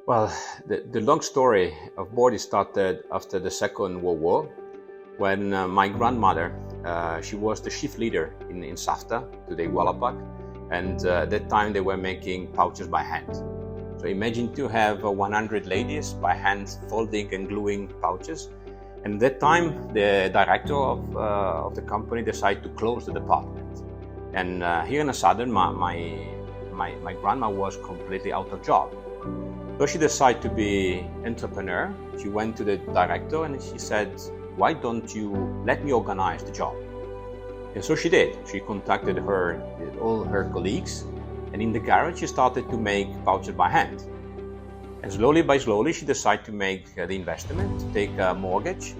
Well, the long story of Bordi started after the Second World War, when my grandmother, she was the shift leader in SAFTA, today Wipak, and at that time they were making pouches by hand. So imagine to have 100 ladies by hand folding and gluing pouches. And at that time, the director of the company decided to close the department. And here in a sudden, my grandma was completely out of job. So she decided to be entrepreneur. She went to the director and she said, "Why don't you let me organize the job?" And so she did. She contacted all her colleagues, and in the garage she started to make pouches by hand. And slowly by slowly she decided to make the investment, to take a mortgage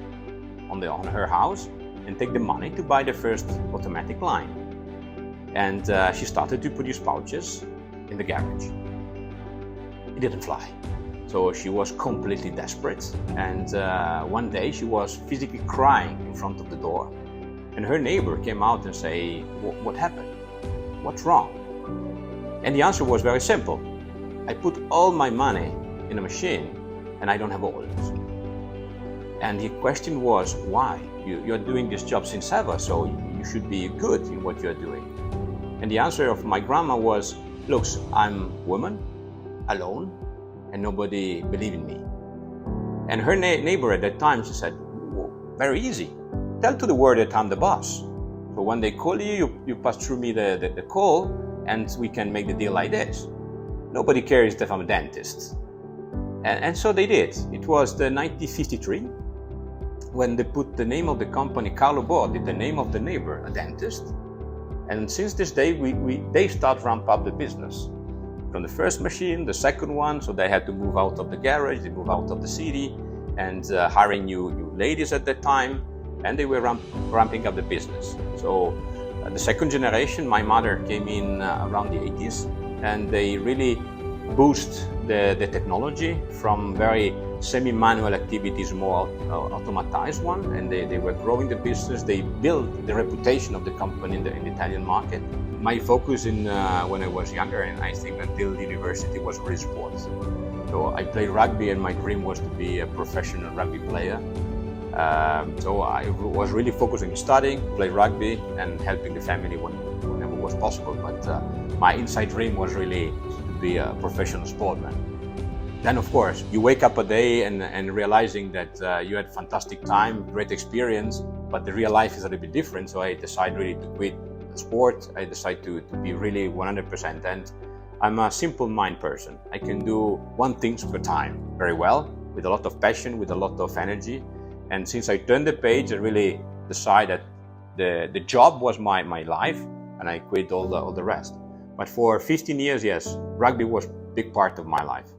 on her house and take the money to buy the first automatic line. And she started to produce pouches in the garage. It didn't fly. So she was completely desperate, and one day she was physically crying in front of the door, and her neighbor came out and said, "What happened? What's wrong?" And the answer was very simple. "I put all my money in a machine and I don't have orders." And the question was, why? You're doing this job since ever, so you should be good in what you're doing. And the answer of my grandma was, "Look, I'm a woman, alone, and nobody believed in me." And her neighbor at that time, she said, "Well, very easy. Tell to the world that I'm the boss. So when they call you, you pass through me the call, and we can make the deal like this. Nobody cares if I'm a dentist." And so they did. It was the 1953 when they put the name of the company, Carlo Bordi, the name of the neighbor, a dentist. And since this day, they start ramp up the business. From the first machine, the second one, so they had to move out of the garage, they moved out of the city, and hiring new ladies at that time, and they were ramping up the business. So the second generation, my mother came in around the 80s, and they really boost the technology from very semi-manual activities, more automatized one, and they were growing the business. They built the reputation of the company in the Italian market. My focus when I was younger, and I think until university, was really sports. So I played rugby, and my dream was to be a professional rugby player. So I was really focusing on studying, play rugby, and helping the family whenever was possible. But my inside dream was really to be a professional sportsman. Then, of course, you wake up a day and realizing that you had fantastic time, great experience, but the real life is a little bit different. So I decided really to quit sport. I decided to be really 100%. And I'm a simple mind person. I can do one thing at a time very well, with a lot of passion, with a lot of energy. And since I turned the page, I really decided the job was my life, and I quit all the rest. But for 15 years, yes, rugby was a big part of my life,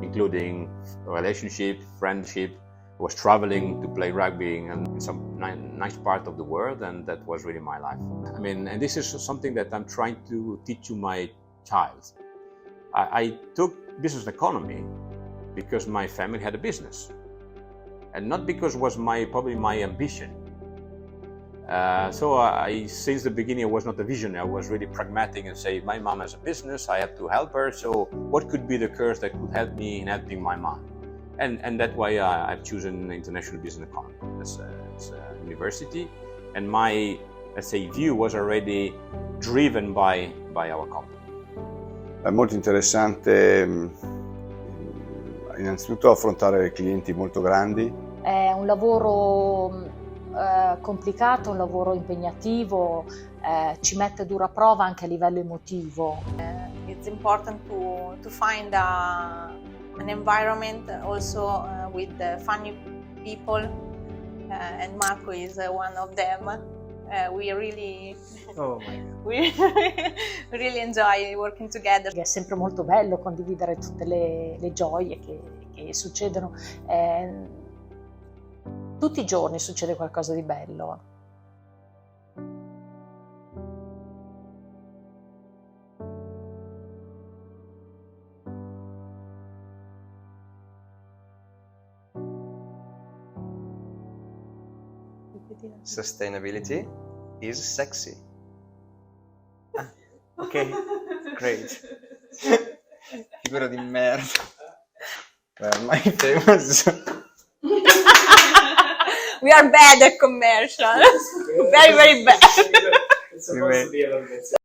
including relationship, friendship. I was traveling to play rugby in some nice part of the world, and that was really my life. I mean, and this is something that I'm trying to teach to my child. I took business economy because my family had a business, and not because it was probably my ambition. So since the beginning, I was not a visionary. I was really pragmatic and say, my mom has a business, I have to help her. So what could be the course that could help me in helping my mom? And that's why I've chosen International Business Economy as a university. And my, let's say, view was already driven by our company. È molto interessante innanzitutto affrontare clienti molto grandi. È un lavoro complicato, un lavoro impegnativo, ci mette dura prova anche a livello emotivo. It's important to find an environment also with funny people, and Marco is one of them. We really enjoy working together. È sempre molto bello condividere tutte le gioie che succedono. Tutti i giorni succede qualcosa di bello. Sustainability is sexy. Ok, great. Figura di merda. My famous. We are bad at commercial. Very, very bad. It's supposed to be a little bit.